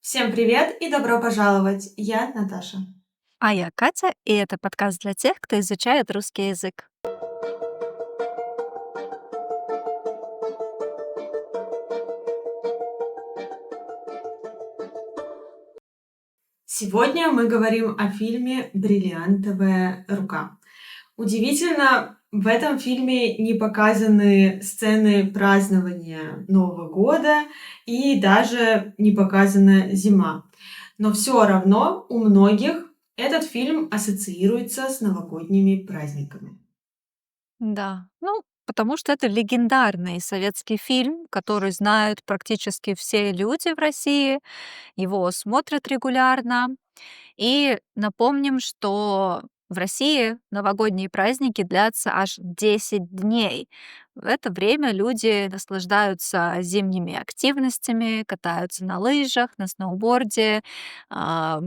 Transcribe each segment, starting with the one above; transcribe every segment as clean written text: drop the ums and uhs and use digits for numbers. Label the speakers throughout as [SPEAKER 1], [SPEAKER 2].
[SPEAKER 1] Всем привет и добро пожаловать! Я Наташа.
[SPEAKER 2] А я Катя, и это подкаст для тех, кто изучает русский язык.
[SPEAKER 1] Сегодня мы говорим о фильме «Бриллиантовая рука». Удивительно, в этом фильме не показаны сцены празднования Нового года и даже не показана зима. Но все равно у многих этот фильм ассоциируется с новогодними праздниками.
[SPEAKER 2] Да, ну, потому что это легендарный советский фильм, который знают практически все люди в России, его смотрят регулярно. И напомним, что в России новогодние праздники длятся аж 10 дней. В это время люди наслаждаются зимними активностями, катаются на лыжах, на сноуборде, а,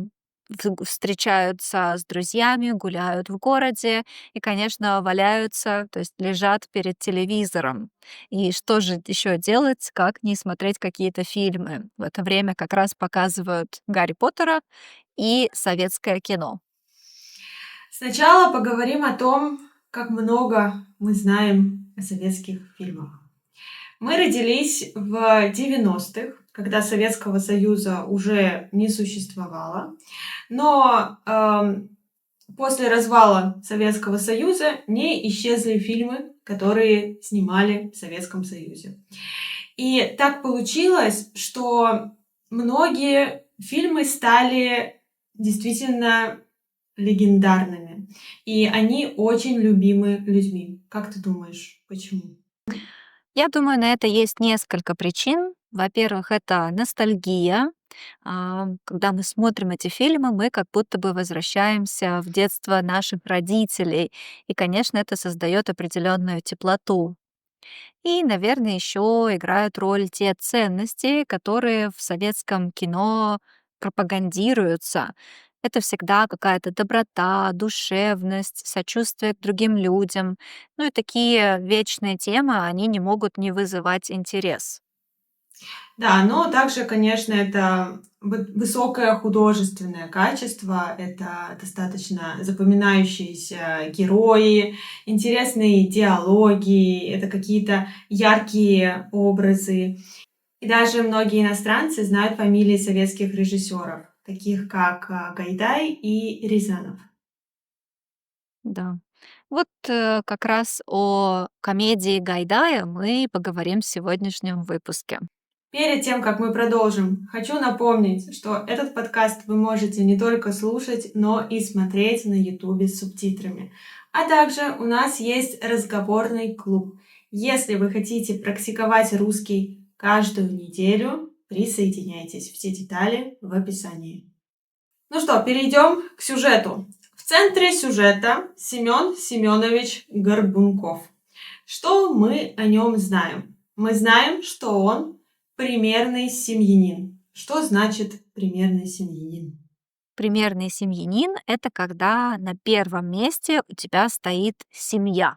[SPEAKER 2] встречаются с друзьями, гуляют в городе и, конечно, валяются, то есть лежат перед телевизором. И что же еще делать, как не смотреть какие-то фильмы? В это время как раз показывают Гарри Поттера и советское кино.
[SPEAKER 1] Сначала поговорим о том, как много мы знаем о советских фильмах. Мы родились в 90-х, когда Советского Союза уже не существовало, но после развала Советского Союза не исчезли фильмы, которые снимали в Советском Союзе. И так получилось, что многие фильмы стали действительно легендарными, и они очень любимы людьми. Как ты думаешь, почему?
[SPEAKER 2] Я думаю, на это есть несколько причин. Во-первых, это ностальгия. Когда мы смотрим эти фильмы, мы как будто бы возвращаемся в детство наших родителей. И, конечно, это создает определенную теплоту. И, наверное, еще играют роль те ценности, которые в советском кино пропагандируются. Это всегда какая-то доброта, душевность, сочувствие к другим людям. Ну и такие вечные темы, они не могут не вызывать интерес.
[SPEAKER 1] Да, но также, конечно, это высокое художественное качество, это достаточно запоминающиеся герои, интересные диалоги, это какие-то яркие образы. И даже многие иностранцы знают фамилии советских режиссеров, таких как Гайдай и Рязанов.
[SPEAKER 2] Да. Вот как раз о комедии Гайдая мы поговорим в сегодняшнем выпуске.
[SPEAKER 1] Перед тем, как мы продолжим, хочу напомнить, что этот подкаст вы можете не только слушать, но и смотреть на YouTube с субтитрами. А также у нас есть разговорный клуб. Если вы хотите практиковать русский каждую неделю, присоединяйтесь. Все детали в описании. Ну что, перейдем к сюжету. В центре сюжета Семен Семенович Горбунков. Что мы о нем знаем? Мы знаем, что он примерный семьянин. Что значит примерный семьянин?
[SPEAKER 2] Примерный семьянин — это когда на первом месте у тебя стоит семья.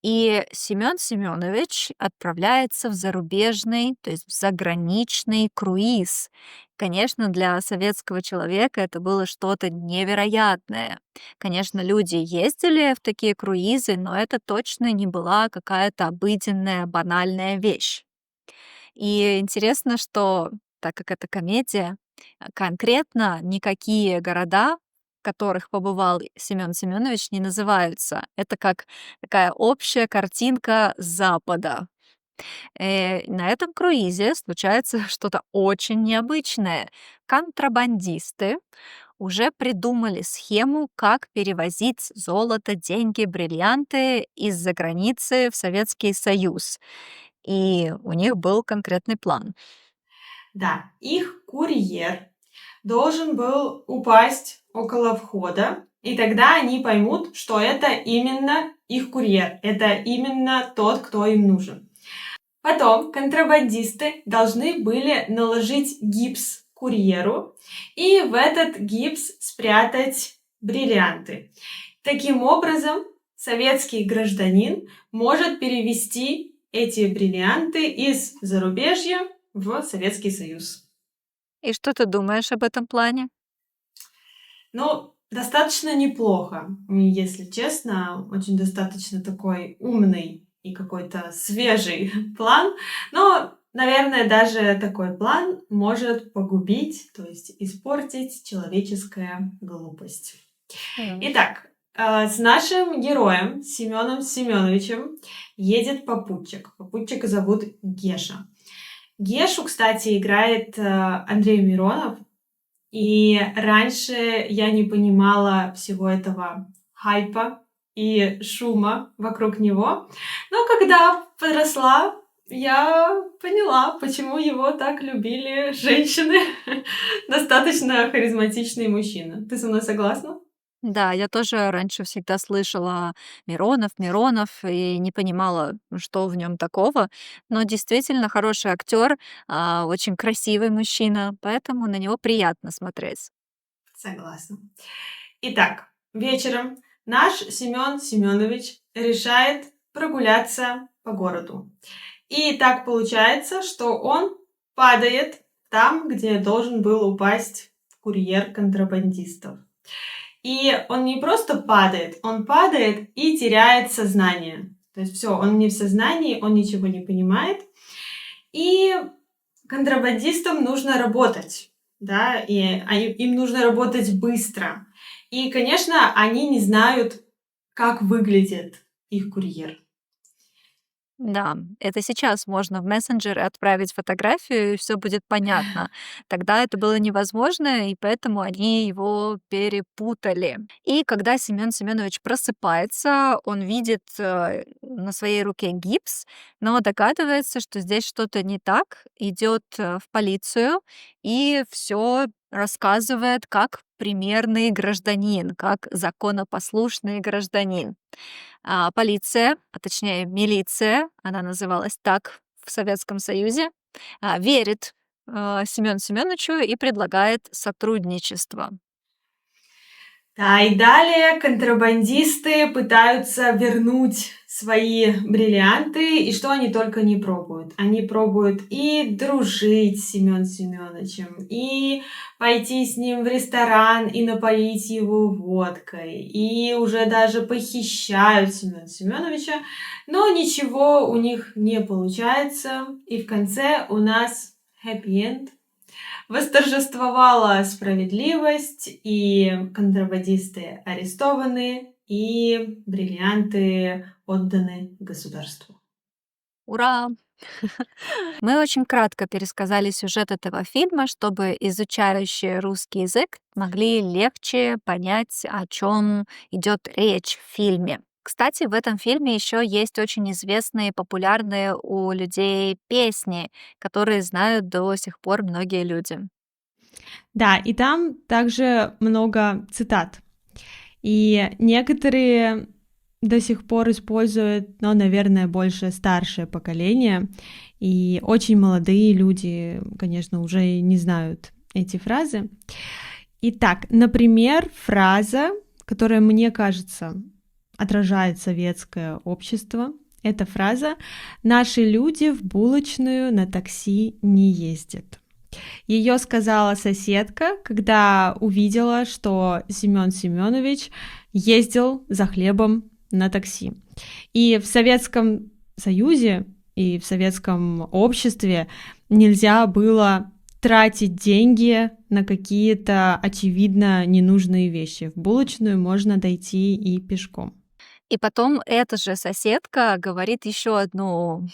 [SPEAKER 2] И Семен Семенович отправляется в зарубежный, то есть в заграничный круиз. Конечно, для советского человека это было что-то невероятное. Конечно, люди ездили в такие круизы, но это точно не была какая-то обыденная, банальная вещь. И интересно, что так как это комедия, конкретно никакие города, в которых побывал Семен Семенович, не называются. Это как такая общая картинка Запада. На этом круизе случается что-то очень необычное. Контрабандисты уже придумали схему, как перевозить золото, деньги, бриллианты из-за границы в Советский Союз. И у них был конкретный план.
[SPEAKER 1] Да, их курьер должен был упасть около входа, и тогда они поймут, что это именно их курьер, это именно тот, кто им нужен. Потом контрабандисты должны были наложить гипс курьеру и в этот гипс спрятать бриллианты. Таким образом, советский гражданин может перевести эти бриллианты из зарубежья в Советский Союз.
[SPEAKER 2] И что ты думаешь об этом плане?
[SPEAKER 1] Ну, достаточно неплохо, если честно. Очень достаточно такой умный и какой-то свежий план. Но, наверное, даже такой план может погубить, то есть испортить человеческая глупость.
[SPEAKER 2] М.
[SPEAKER 1] Итак, с нашим героем Семеном Семеновичем едет попутчик. Попутчика зовут Геша. Гешу, кстати, играет Андрей Миронов. И раньше я не понимала всего этого хайпа и шума вокруг него. Но когда подросла, я поняла, почему его так любили женщины. Достаточно харизматичный мужчина. Ты со мной согласна?
[SPEAKER 2] Да, я тоже раньше всегда слышала Миронов, Миронов и не понимала, что в нем такого. Но действительно хороший актер, очень красивый мужчина, поэтому на него приятно смотреть.
[SPEAKER 1] Согласна. Итак, вечером наш Семен Семенович решает прогуляться по городу. И так получается, что он падает там, где должен был упасть курьер контрабандистов. И он не просто падает, он падает и теряет сознание. То есть все, он не в сознании, он ничего не понимает. И контрабандистам нужно работать, да, им нужно работать быстро. И, конечно, они не знают, как выглядит их курьер.
[SPEAKER 2] Да, это сейчас можно в мессенджеры отправить фотографию, и все будет понятно. Тогда это было невозможно, и поэтому они его перепутали. И когда Семен Семенович просыпается, он видит, на своей руке гипс, но догадывается, что здесь что-то не так, идет, в полицию и все рассказывает как примерный гражданин, как законопослушный гражданин. Полиция, а точнее милиция, она называлась так в Советском Союзе, верит, Семёну Семёновичу и предлагает сотрудничество.
[SPEAKER 1] Да, и далее контрабандисты пытаются вернуть свои бриллианты, и что они только не пробуют. Они пробуют и дружить с Семёном Семёновичем, и пойти с ним в ресторан и напоить его водкой, и уже даже похищают Семёна Семёновича, но ничего у них не получается, и в конце у нас happy end. Восторжествовала справедливость, и контрабандисты арестованы, и бриллианты отданы государству.
[SPEAKER 2] Ура! Мы очень кратко пересказали сюжет этого фильма, чтобы изучающие русский язык могли легче понять, о чем идет речь в фильме. Кстати, в этом фильме еще есть очень известные, популярные у людей песни, которые знают до сих пор многие люди.
[SPEAKER 1] Да, и там также много цитат. И некоторые до сих пор используют, но, наверное, больше старшее поколение. И очень молодые люди, конечно, уже не знают эти фразы. Итак, например, фраза, которая, мне кажется, отражает советское общество. Эта фраза «Наши люди в булочную на такси не ездят». Ее сказала соседка, когда увидела, что Семен Семенович ездил за хлебом на такси. И в Советском Союзе и в советском обществе нельзя было тратить деньги на какие-то очевидно ненужные вещи. В булочную можно дойти и пешком.
[SPEAKER 2] И потом эта же соседка говорит еще одну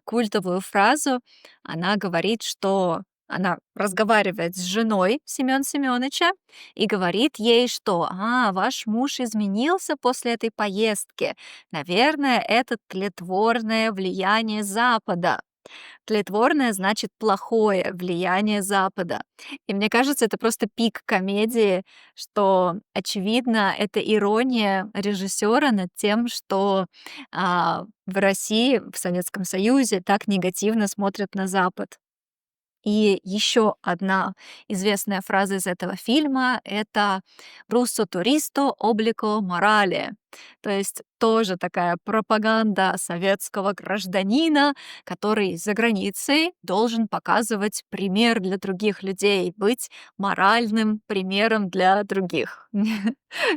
[SPEAKER 2] культовую фразу. Она говорит, что она разговаривает с женой Семёна Семёныча и говорит ей, что ваш муж изменился после этой поездки. Наверное, это тлетворное влияние Запада. Тлетворное значит плохое влияние Запада. И мне кажется, это просто пик комедии, что, очевидно, это ирония режиссера над тем, что в России, в Советском Союзе так негативно смотрят на Запад. И еще одна известная фраза из этого фильма — это «Руссо туристо облико морали». То есть тоже такая пропаганда советского гражданина, который за границей должен показывать пример для других людей, быть моральным примером для других. Ну,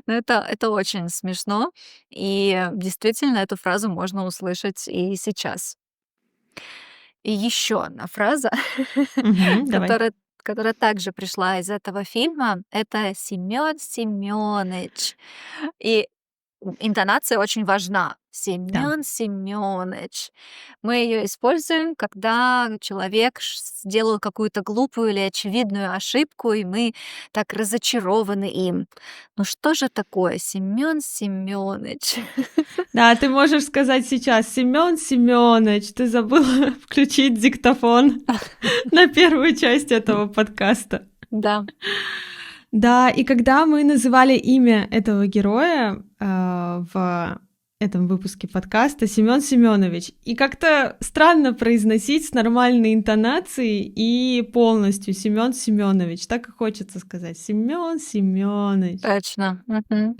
[SPEAKER 2] это очень смешно, и действительно эту фразу можно услышать и сейчас. И еще одна фраза,
[SPEAKER 1] Мгм, давай.
[SPEAKER 2] которая также пришла из этого фильма — это «Семён Семёныч». И интонация очень важна.
[SPEAKER 1] Да.
[SPEAKER 2] Семён Семёныч. Мы ее используем, когда человек сделал какую-то глупую или очевидную ошибку, и мы так разочарованы им. Ну что же такое Семён Семёныч?
[SPEAKER 1] Да, ты можешь сказать сейчас: «Семён Семёныч, ты забыла включить диктофон на первую часть этого подкаста».
[SPEAKER 2] Да.
[SPEAKER 1] Да, и когда мы называли имя этого героя, в этом выпуске подкаста, Семён Семёнович, и как-то странно произносить с нормальной интонацией и полностью Семён Семёнович. Так и хочется сказать: «Семён Семёныч».
[SPEAKER 2] Точно. Мгм.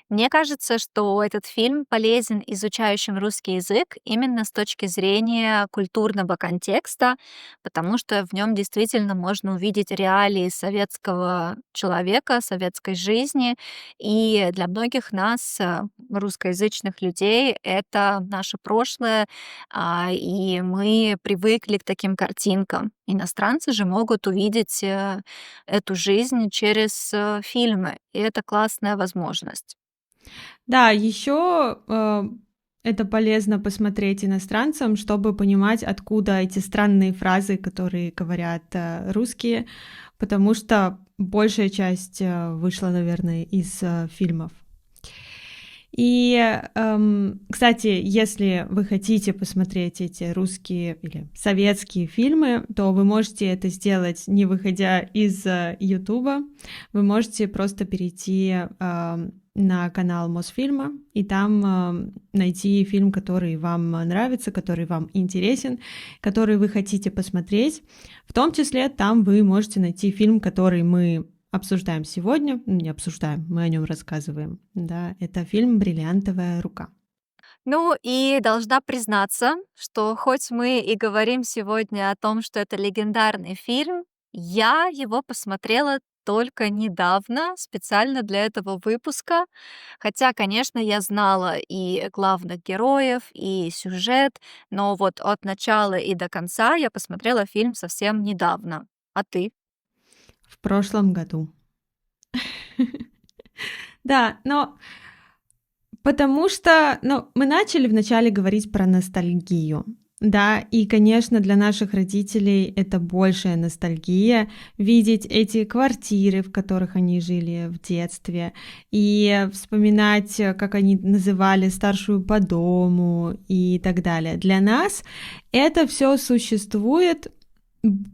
[SPEAKER 2] Мне кажется, что этот фильм полезен изучающим русский язык именно с точки зрения культурного контекста, потому что в нем действительно можно увидеть реалии советского человека, советской жизни. И для многих нас, русскоязычных людей, это наше прошлое, и мы привыкли к таким картинкам. Иностранцы же могут увидеть эту жизнь через фильмы, и это классная возможность.
[SPEAKER 1] Да, еще это полезно посмотреть иностранцам, чтобы понимать, откуда эти странные фразы, которые говорят русские, потому что большая часть вышла, наверное, из фильмов. И, кстати, если вы хотите посмотреть эти русские или советские фильмы, то вы можете это сделать, не выходя из Ютуба. Вы можете просто перейти на канал Мосфильма и там найти фильм, который вам нравится, который вам интересен, который вы хотите посмотреть. В том числе там вы можете найти фильм, который мы обсуждаем сегодня, не обсуждаем, мы о нем рассказываем. Да, это фильм «Бриллиантовая рука».
[SPEAKER 2] Ну и должна признаться, что хоть мы и говорим сегодня о том, что это легендарный фильм, я его посмотрела только недавно, специально для этого выпуска. Хотя, конечно, я знала и главных героев, и сюжет, но вот от начала и до конца я посмотрела фильм совсем недавно. А ты?
[SPEAKER 1] В прошлом году. Да, но потому что, ну, мы начали вначале говорить про ностальгию. Да, и, конечно, для наших родителей это большая ностальгия видеть эти квартиры, в которых они жили в детстве, и вспоминать, как они называли старшую по дому и так далее. Для нас это все существует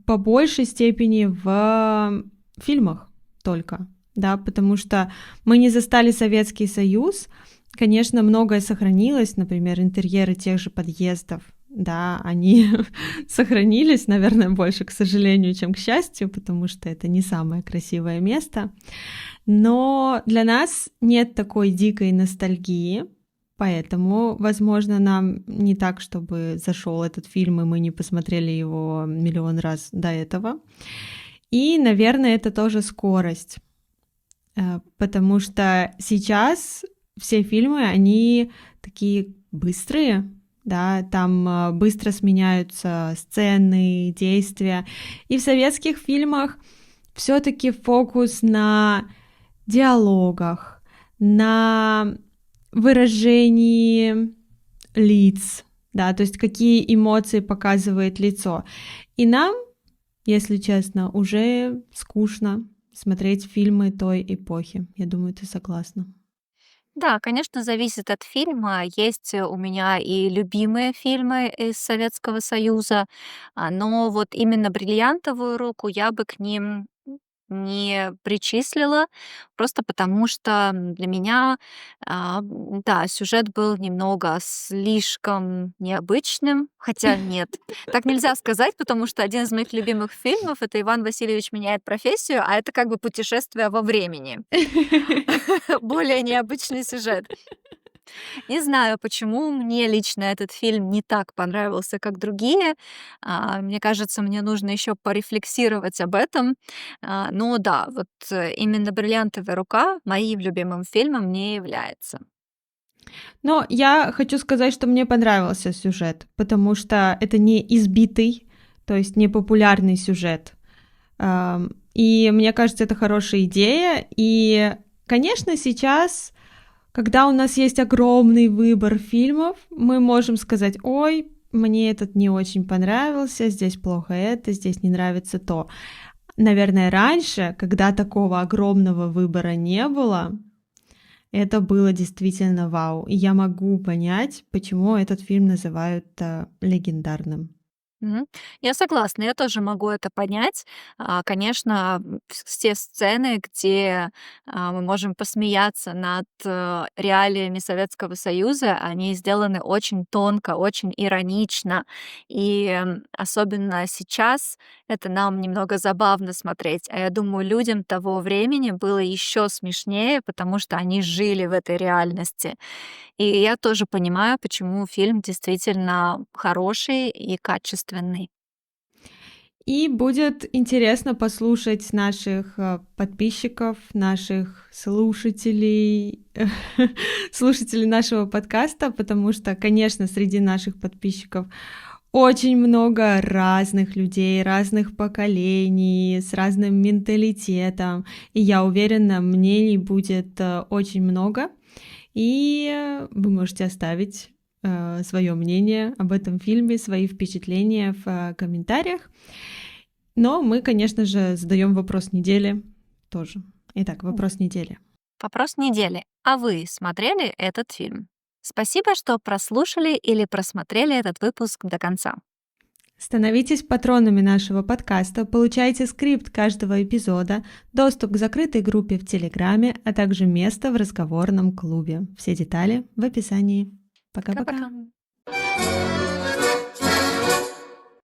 [SPEAKER 1] по большей степени в фильмах только, да, потому что мы не застали Советский Союз. Конечно, многое сохранилось, например, интерьеры тех же подъездов, да, они сохранились, наверное, больше, к сожалению, чем к счастью, потому что это не самое красивое место. Но для нас нет такой дикой ностальгии, поэтому, возможно, нам не так, чтобы зашел этот фильм, и мы не посмотрели его миллион раз до этого. И, наверное, это тоже скорость, потому что сейчас все фильмы, они такие быстрые, да, там быстро сменяются сцены, действия. И в советских фильмах все-таки фокус на диалогах, на выражении лиц, да, то есть какие эмоции показывает лицо. И нам, если честно, уже скучно смотреть фильмы той эпохи. Я думаю, ты согласна.
[SPEAKER 2] Да, конечно, зависит от фильма. Есть у меня и любимые фильмы из Советского Союза, но вот именно «Бриллиантовую руку» я бы к ним не причислила, просто потому что для меня, да, сюжет был немного слишком необычным. Хотя нет, так нельзя сказать, потому что один из моих любимых фильмов — это «Иван Васильевич меняет профессию», а это как бы путешествие во времени. Более необычный сюжет. Не знаю, почему мне лично этот фильм не так понравился, как другие. Мне кажется, мне нужно еще порефлексировать об этом. Но да, вот именно «Бриллиантовая рука» моим любимым фильмом не является.
[SPEAKER 1] Но я хочу сказать, что мне понравился сюжет, потому что это не избитый, то есть не популярный сюжет. И мне кажется, это хорошая идея. И, конечно, сейчас, когда у нас есть огромный выбор фильмов, мы можем сказать: ой, мне этот не очень понравился, здесь плохо это, здесь не нравится то. Наверное, раньше, когда такого огромного выбора не было, это было действительно вау. И я могу понять, почему этот фильм называют легендарным.
[SPEAKER 2] Мгм. Я согласна, я тоже могу это понять. Конечно, все сцены, где мы можем посмеяться над реалиями Советского Союза, они сделаны очень тонко, очень иронично. И особенно сейчас это нам немного забавно смотреть. А я думаю, людям того времени было еще смешнее, потому что они жили в этой реальности. И я тоже понимаю, почему фильм действительно хороший и качественный.
[SPEAKER 1] И будет интересно послушать наших подписчиков, наших слушателей, слушателей нашего подкаста, потому что, конечно, среди наших подписчиков очень много разных людей, разных поколений, с разным менталитетом. И я уверена, мнений будет очень много. И вы можете оставить свое мнение об этом фильме, свои впечатления в комментариях. Но мы, конечно же, задаем вопрос недели тоже. Итак, вопрос недели.
[SPEAKER 2] Вопрос недели. А вы смотрели этот фильм? Спасибо, что прослушали или просмотрели этот выпуск до конца.
[SPEAKER 1] Становитесь патронами нашего подкаста, получайте скрипт каждого эпизода, доступ к закрытой группе в Телеграме, а также место в разговорном клубе. Все детали в описании. Пока-пока.
[SPEAKER 2] Пока-пока.